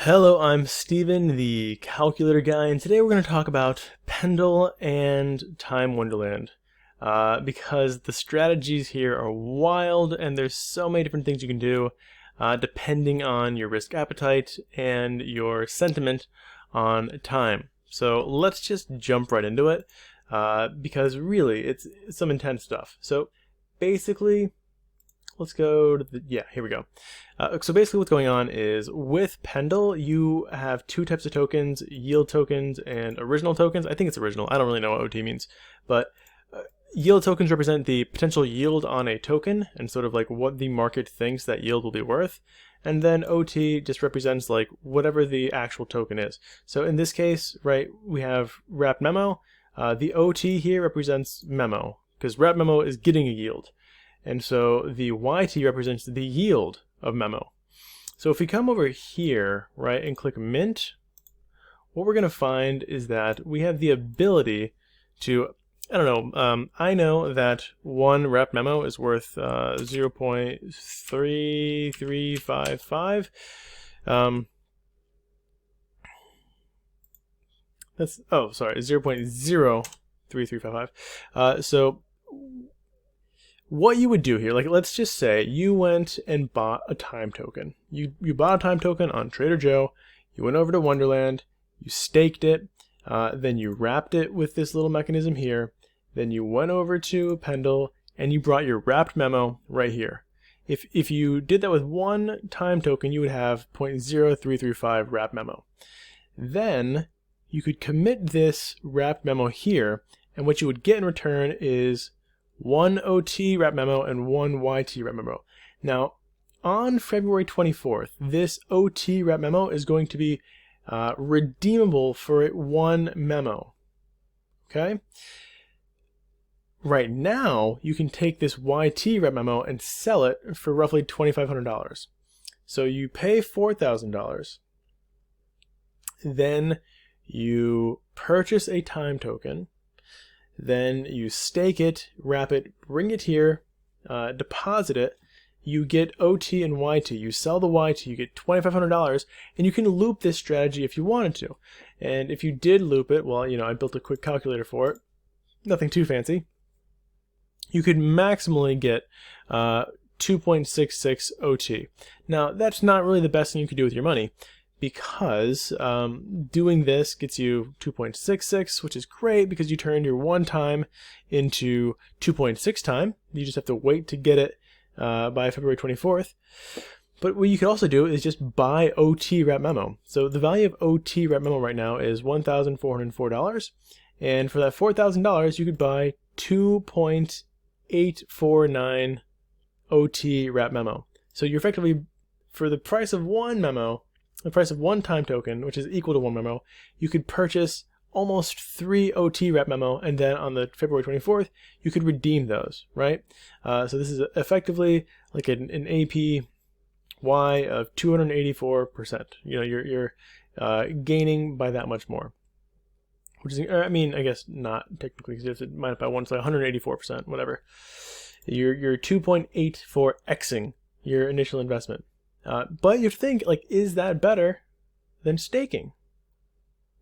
Hello, I'm Steven, the calculator guy, and today we're going to talk about Pendle and Time Wonderland. Because the strategies here are wild, and there's so many different things you can do depending on your risk appetite and your sentiment on time. So let's just jump right into it, because really it's some intense stuff. So basically, let's go to here we go. So basically what's going on is with Pendle, you have two types of tokens, yield tokens and original tokens. I think it's original. I don't really know what OT means, but yield tokens represent the potential yield on a token and sort of like what the market thinks that yield will be worth. And then OT just represents like whatever the actual token is. So in this case, right, we have wrapped memo. The OT here represents memo because wrapped memo is getting a yield. And so the YT represents the yield of memo. So if we come over here, right, and click mint, what we're going to find is that we have the ability to, I don't know, I know that one wrapped memo is worth 0.3355. That's, oh, sorry, 0.03355. So what you would do here, like let's just say you went and bought a time token. You bought a time token on Trader Joe, you went over to Wonderland, you staked it, then you wrapped it with this little mechanism here, then you went over to Pendle and you brought your wrapped memo right here. If you did that with one time token, you would have 0.0335 wrapped memo. Then you could commit this wrapped memo here, and what you would get in return is one OT wrap memo and one YT wrap memo. Now, on February 24th, this OT wrap memo is going to be redeemable for one memo. Okay? Right now, you can take this YT wrap memo and sell it for roughly $2,500. So you pay $4,000. Then you purchase a time token. Then you stake it, wrap it, bring it here, deposit it, you get OT and YT. You sell the YT, you get $2,500, and you can loop this strategy if you wanted to. And if you did loop it, well, you know, I built a quick calculator for it, nothing too fancy. You could maximally get 2.66 OT. Now, that's not really the best thing you could do with your money, because doing this gets you 2.66, which is great because you turned your one time into 2.6 time. You just have to wait to get it by February 24th. But what you could also do is just buy OT wrap memo. So the value of OT wrap memo right now is $1,404. And for that $4,000, you could buy 2.849 OT wrap memo. So you're effectively, for the price of one memo, the price of one time token, which is equal to one memo, you could purchase almost 3 OT wrap memo, and then on the February 24th, you could redeem those, right? So this is effectively like an APY of 284%. You know, you're gaining by that much more, which is, I mean, I guess not technically, because you have to divide it by 1, so 184%, whatever. You're 2.84xing your initial investment. But you think, like, is that better than staking,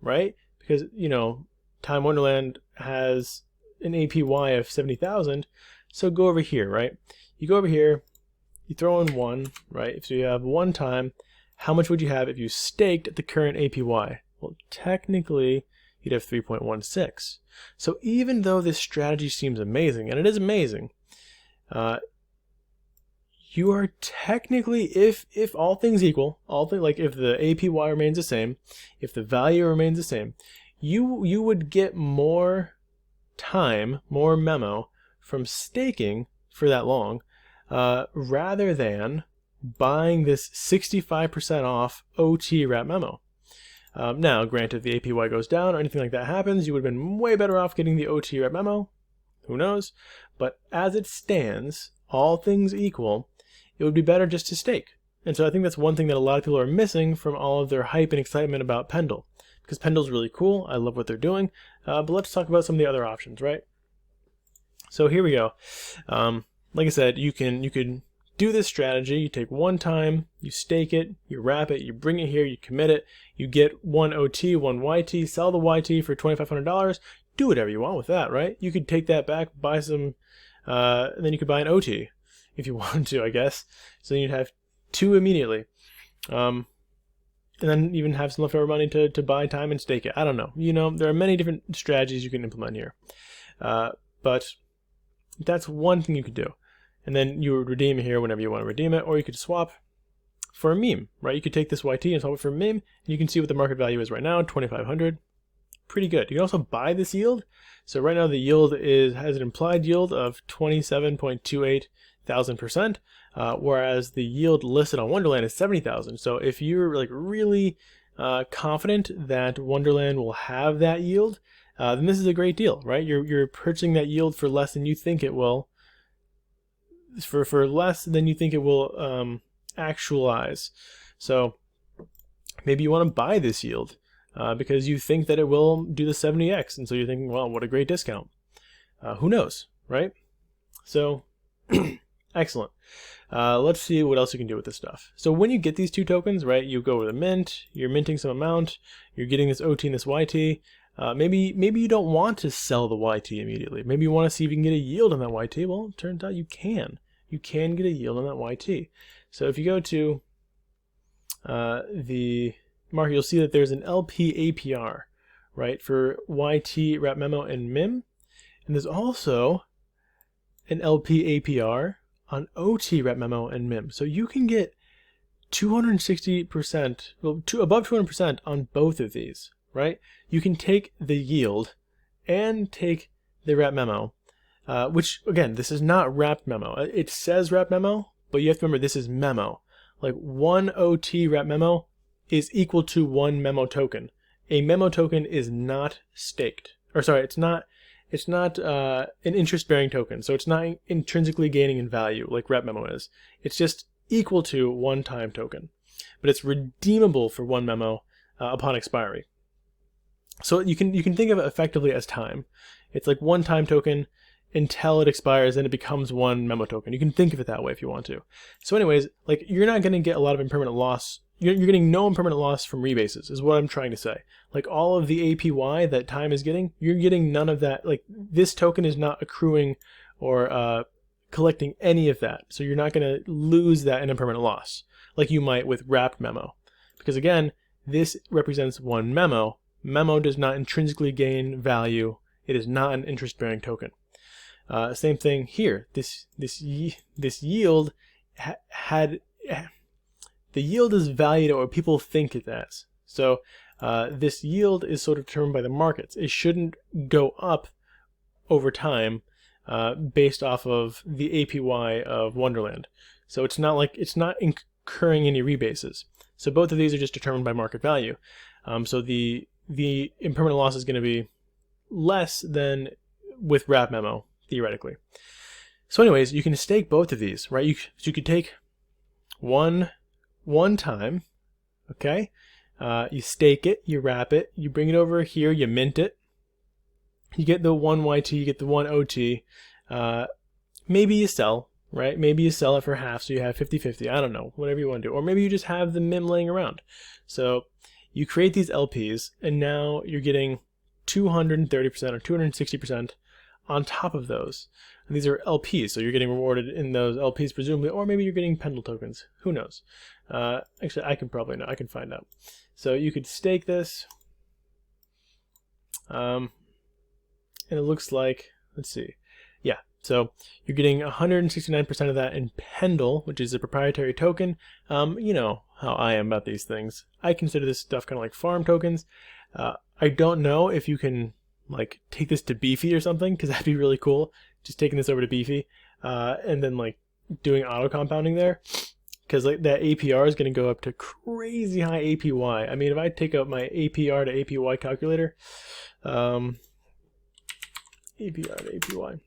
right? Because, you know, Time Wonderland has an APY of 70,000, so go over here, right? You go over here, you throw in 1, right? So you have 1 time. How much would you have if you staked at the current APY? Well, technically, you'd have 3.16. So even though this strategy seems amazing, and it is amazing, you are technically, if all things equal, like if the APY remains the same, if the value remains the same, you would get more time, more memo from staking for that long, rather than buying this 65% off OT wrap memo. Now, granted, if the APY goes down or anything like that happens, you would have been way better off getting the OT wrap memo. Who knows? But as it stands, all things equal, it would be better just to stake. And so I think that's one thing that a lot of people are missing from all of their hype and excitement about Pendle. Because Pendle's really cool, I love what they're doing, but let's talk about some of the other options, right? So here we go. Like I said, you could do this strategy. You take 1 time, you stake it, you wrap it, you bring it here, you commit it, you get 1 OT, 1 YT, sell the YT for $2,500, do whatever you want with that, right? You could take that back, buy some, and then you could buy an OT if you wanted to, I guess. So then you'd have 2 immediately. And then even have some leftover money to buy time and stake it. I don't know. You know, there are many different strategies you can implement here. But that's one thing you could do. And then you would redeem it here whenever you want to redeem it, or you could swap for a meme, right? You could take this YT and swap it for a meme, and you can see what the market value is right now, 2,500. Pretty good. You can also buy this yield. So right now the yield has an implied yield of 27.28,000%, whereas the yield listed on Wonderland is 70,000. So if you're like really confident that Wonderland will have that yield, then this is a great deal, right? You're purchasing that yield for less than you think it will, for less than you think it will actualize. So maybe you want to buy this yield because you think that it will do the 70x, and so you're thinking, well, what a great discount. Who knows, right? So excellent. Let's see what else you can do with this stuff. So when you get these 2 tokens, right, you go over the mint, you're minting some amount, you're getting this OT and this YT. Maybe you don't want to sell the YT immediately. Maybe you want to see if you can get a yield on that YT. Well, it turns out you can. You can get a yield on that YT. So if you go to the market, you'll see that there's an LP APR, right, for YT, wrap memo, and MIM. And there's also an LP APR on OT, wrap memo, and MIM. So you can get 260%, well, above 200% on both of these, right? You can take the yield and take the wrap memo, which, again, this is not wrapped memo. It says wrap memo, but you have to remember this is memo. Like 1 OT wrap memo is equal to 1 memo token. A memo token is not staked. Or sorry, it's not an interest-bearing token, so it's not intrinsically gaining in value like wrap memo is. It's just equal to 1 time token. But it's redeemable for 1 memo upon expiry. So you can think of it effectively as time. It's like 1 time token until it expires, and it becomes 1 memo token. You can think of it that way if you want to. So anyways, like, you're not going to get a lot of impermanent loss. You're getting no impermanent loss from rebases, is what I'm trying to say. Like, all of the APY that time is getting, you're getting none of that. Like, this token is not accruing or collecting any of that. So you're not going to lose that in impermanent loss like you might with wrapped memo. Because again, this represents 1 memo. Memo does not intrinsically gain value. It is not an interest-bearing token. Same thing here. This yield the yield is valued at what people think it as. So this yield is sort of determined by the markets. It shouldn't go up over time based off of the APY of Wonderland. So it's not incurring any rebases. So both of these are just determined by market value. So the impermanent loss is going to be less than with wrap memo, theoretically. So anyways, you can stake both of these, right? You could take one time, okay? You stake it, you wrap it, you bring it over here, you mint it. You get the 1 YT, you get the 1 OT. Maybe you sell, right? Maybe you sell it for half, so you have 50-50. I don't know, whatever you want to do. Or maybe you just have the MIM laying around. So you create these LPs, and now you're getting 230% or 260% on top of those. And these are LPs, so you're getting rewarded in those LPs presumably, or maybe you're getting Pendle tokens. Who knows? Actually, I can probably know. I can find out. So you could stake this, and it looks like, let's see, yeah. So you're getting 169% of that in Pendle, which is a proprietary token. You know how I am about these things. I consider this stuff kind of like farm tokens. I don't know if you can like take this to Beefy or something, because that'd be really cool. Just taking this over to Beefy, and then like doing auto compounding there, because like that APR is going to go up to crazy high APY. I mean, if I take out my APR to APY calculator, APR to APY,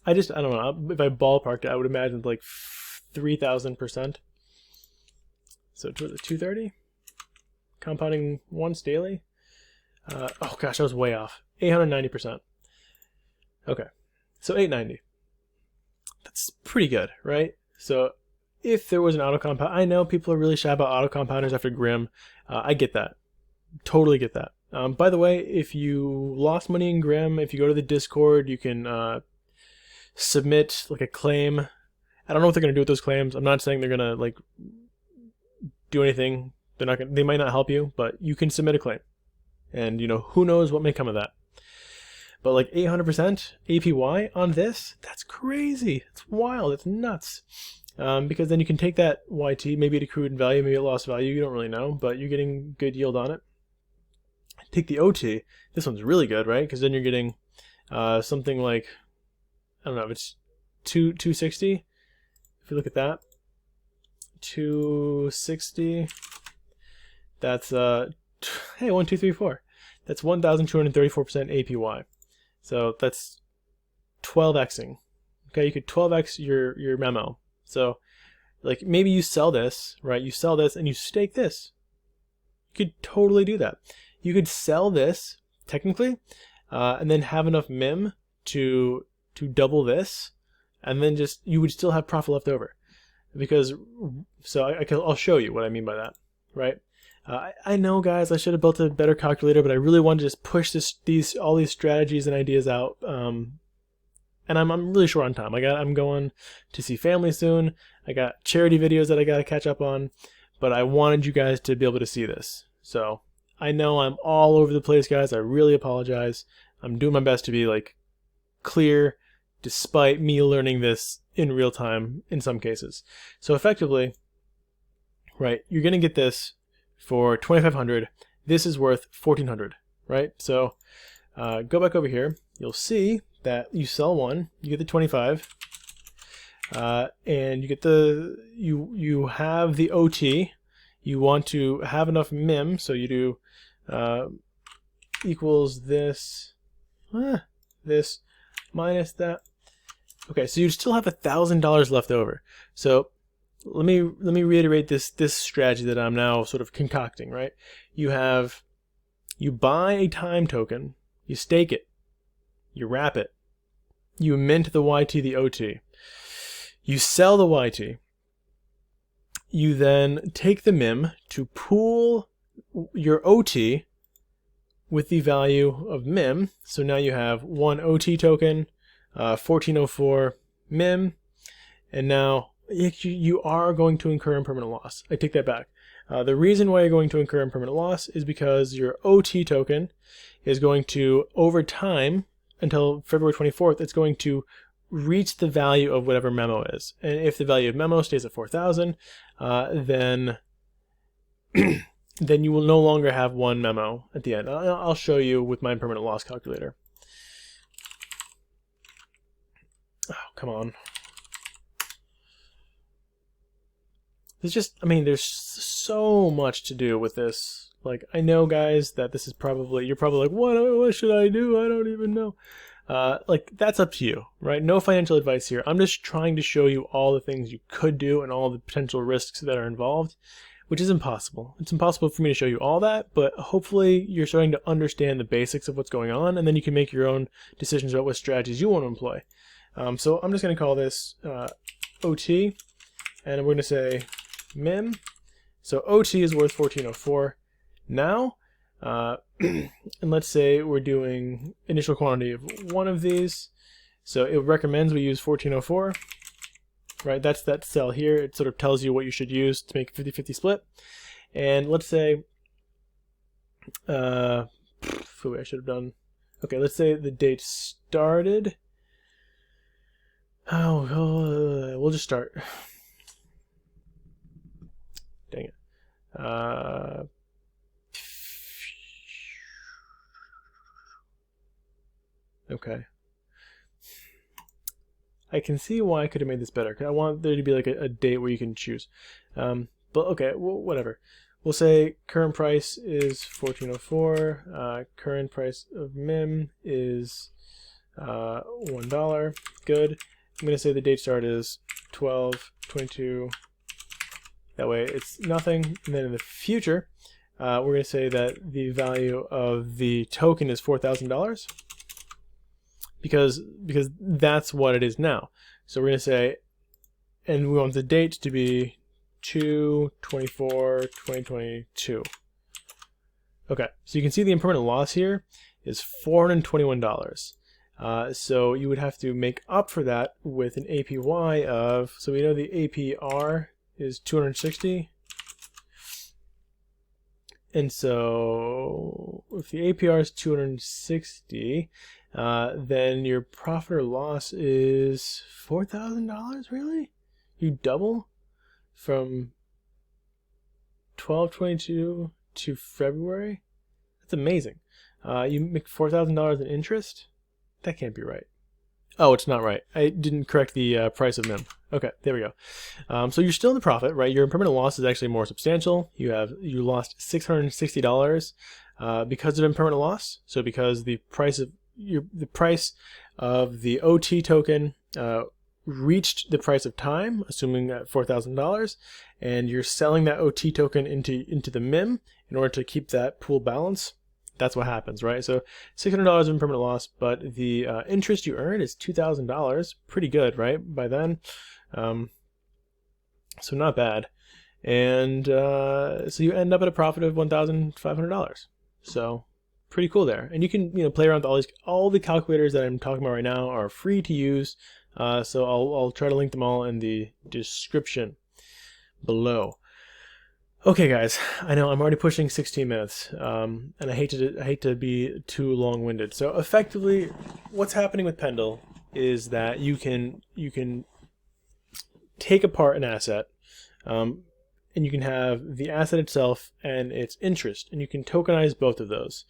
I don't know. If I ballparked it, I would imagine like 3,000%. So to the 230, compounding once daily. Oh gosh, I was way off. 890%. Okay, so 890. That's pretty good, right? So if there was an auto compound, I know people are really shy about auto compounders after Grim. I get that. Totally get that. By the way, if you lost money in Grim, if you go to the Discord, you can submit like a claim. I don't know what they're gonna do with those claims. I'm not saying they're gonna like do anything. They're not gonna, they might not help you, but you can submit a claim, and you know who knows what may come of that. But like 800% APY on this, that's crazy. It's wild. It's nuts. Because then you can take that YT, maybe it accrued in value, maybe it lost value. You don't really know, but you're getting good yield on it. Take the OT. This one's really good, right? Because then you're getting something like, I don't know, if it's 260. If you look at that, 260. That's hey, 1, 2, 3, 4. That's 1,234% APY. So that's 12xing. Okay, you could 12x your memo. So like maybe you sell this, right? You sell this and you stake this. You could totally do that. You could sell this technically, and then have enough MIM to double this, and then just you would still have profit left over. Because so I'll show you what I mean by that, right? I know, guys, I should have built a better calculator, but I really wanted to just push all these strategies and ideas out. And I'm really short on time. I'm going to see family soon. I got charity videos that I got to catch up on, but I wanted you guys to be able to see this. So I know I'm all over the place, guys. I really apologize. I'm doing my best to be like clear, despite me learning this in real time in some cases. So effectively, right, you're gonna get this for 2,500. This is worth 1,400, right? So go back over here. You'll see that you sell one, you get the 25, and you get you have the OT. You want to have enough MIM, so you do equals this this minus that. Okay, so you still have $1,000 left over. So let me reiterate this strategy that I'm now sort of concocting, right? You buy a time token, you stake it, you wrap it, you mint the YT, the OT, you sell the YT, you then take the MIM to pool your OT with the value of MIM. So now you have one OT token, 1404 MIM, and now you are going to incur impermanent loss. I take that back. The reason why you're going to incur impermanent loss is because your OT token is going to, over time, until February 24th, it's going to reach the value of whatever memo is. And if the value of memo stays at 4,000, then then you will no longer have one memo at the end. I'll show you with my impermanent loss calculator. Oh, come on. There's just, I mean, there's so much to do with this. Like, I know, guys, that this is probably, you're probably like, what should I do? I don't even know. Like, that's up to you, right? No financial advice here. I'm just trying to show you all the things you could do and all the potential risks that are involved, which is impossible. It's impossible for me to show you all that, but hopefully you're starting to understand the basics of what's going on, and then you can make your own decisions about what strategies you want to employ. So I'm just going to call this OT, and we're going to say MIM. So OT is worth 1404 now, and let's say we're doing initial quantity of one of these. So it recommends we use 1404, right? That's that cell here. It sort of tells you what you should use to make a 50-50 split. And let's say, I should have done, okay, let's say the date started. Oh, we'll just start. Dang it. Okay. I can see why I could have made this better, because I want there to be like a date where you can choose. But okay, whatever. We'll say current price is 1404. Current price of MIM is $1. Good. I'm going to say the date start is 12/22. That way it's nothing. And then in the future, we're going to say that the value of the token is $4,000 because that's what it is now. So we're going to say, and we want the date to be 2/24/2022. Okay, so you can see the impermanent loss here is $421. So you would have to make up for that with an APY of, so we know the APR is 260. And so if the APR is 260, then your profit or loss is $4,000, really? You double from 12/22 to February? That's amazing. You make $4,000 in interest? That can't be right. Oh, it's not right. I didn't correct the price of MIM. Okay, there we go. So you're still in the profit, right? Your impermanent loss is actually more substantial. You lost $660 because of impermanent loss. So because the price of the OT token reached the price of time, assuming at $4,000, and you're selling that OT token into the MIM in order to keep that pool balance. That's what happens, right? So $600 of impermanent loss, but the interest you earn is $2,000. Pretty good, right? By then, so not bad. And so you end up at a profit of $1,500. So pretty cool there. And you can play around with all the calculators that I'm talking about right now are free to use. So I'll try to link them all in the description below. Okay, guys, I know I'm already pushing 16 minutes, and I hate to be too long-winded. So effectively, what's happening with Pendle is that you can take apart an asset, and you can have the asset itself and its interest, and you can tokenize both of those.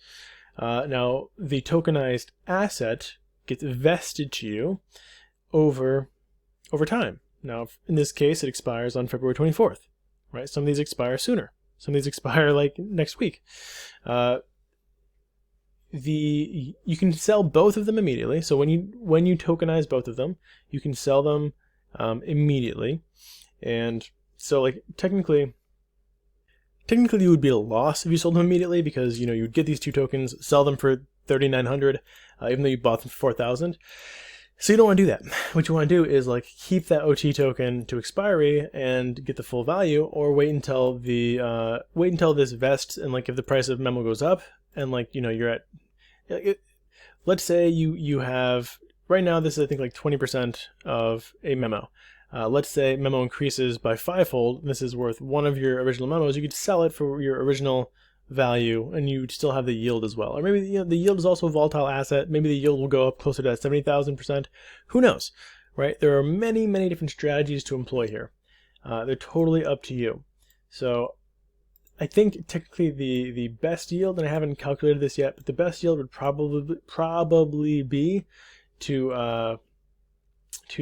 Now, the tokenized asset gets vested to you over time. Now, in this case, it expires on February 24th. Right? Some of these expire sooner. Some of these expire like next week. You can sell both of them immediately. So when you tokenize both of them, you can sell them immediately. And so like technically you would be at a loss if you sold them immediately, because you'd get these two tokens, sell them for 3,900, even though you bought them for 4,000. So you don't want to do that. What you want to do is like keep that OT token to expiry and get the full value, or wait until this vests, and like if the price of memo goes up and like you're at, let's say you have right now, this is I think like 20% of a memo. Let's say memo increases by 5-fold. This is worth one of your original memos. You could sell it for your original value, and you still have the yield as well. Or maybe the yield is also a volatile asset. Maybe the yield will go up closer to 70,000%. Who knows, right? There are many different strategies to employ here. They're totally up to you. So I think technically the best yield, and I haven't calculated this yet, but the best yield would probably be to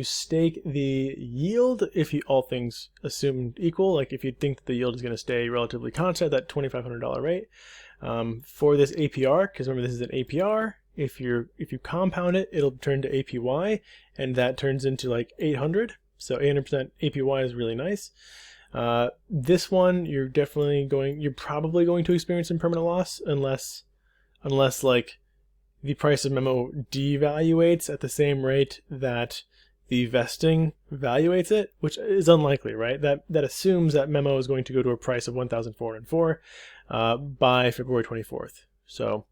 stake the yield if all things assumed equal. Like if you think that the yield is going to stay relatively constant, that $2,500 rate for this APR, because remember this is an APR. If you compound it, it'll turn to APY, and that turns into like 800. So 800% APY is really nice. This one you're probably going to experience impermanent loss unless like the price of memo devaluates at the same rate that the vesting valuates it, which is unlikely, right? That assumes that memo is going to go to a price of 1,404 by February 24th. So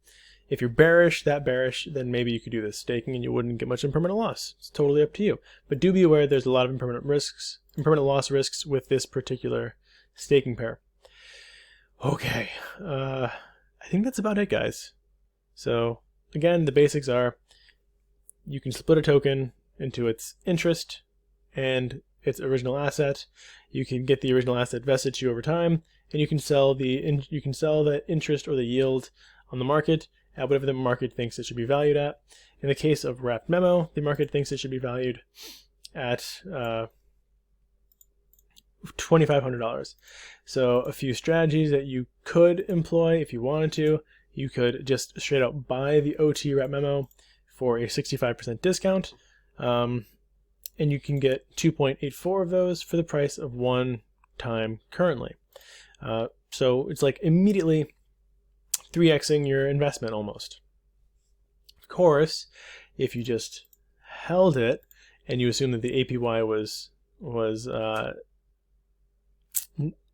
if you're bearish, then maybe you could do this staking and you wouldn't get much impermanent loss. It's totally up to you. But do be aware there's a lot of impermanent loss risks with this particular staking pair. Okay, I think that's about it, guys. So again, the basics are you can split a token into its interest and its original asset. You can get the original asset vested to you over time, and you can sell that interest or the yield on the market at whatever the market thinks it should be valued at. In the case of wrapped memo, the market thinks it should be valued at $2,500. So a few strategies that you could employ if you wanted to: you could just straight out buy the OT wrap memo for a 65% discount. And you can get 2.84 of those for the price of 1 time currently. So it's like immediately 3xing your investment almost. Of course, if you just held it and you assume that the APY was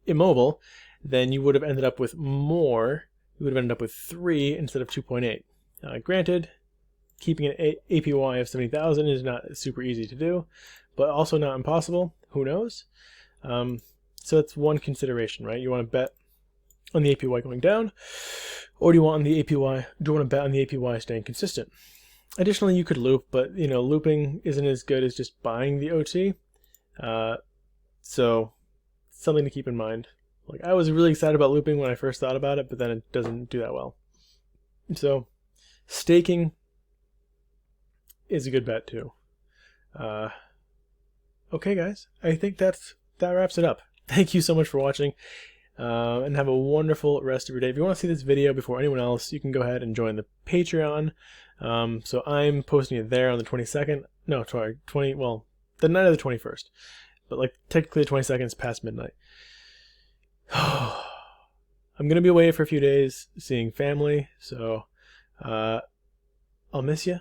immobile, then you would have ended up with more. You would have ended up with 3 instead of 2.8. Granted, keeping an APY of 70,000 is not super easy to do, but also not impossible. Who knows? So that's one consideration, right? You want to bet on the APY going down, or do you want to bet on the APY staying consistent? Additionally, you could loop, but looping isn't as good as just buying the OT. So something to keep in mind. Like, I was really excited about looping when I first thought about it, but then it doesn't do that well. So staking is a good bet too. Okay, guys, I think that wraps it up. Thank you so much for watching, and have a wonderful rest of your day. If you want to see this video before anyone else, you can go ahead and join the Patreon. So I'm posting it there on the 22nd. No, sorry, the night of the 21st. But like technically the 22nd is past midnight. I'm gonna be away for a few days seeing family, so I'll miss you.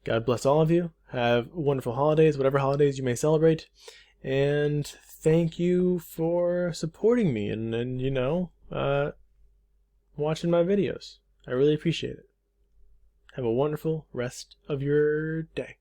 God bless all of you. Have wonderful holidays, whatever holidays you may celebrate, and thank you for supporting me and watching my videos. I really appreciate it. Have a wonderful rest of your day.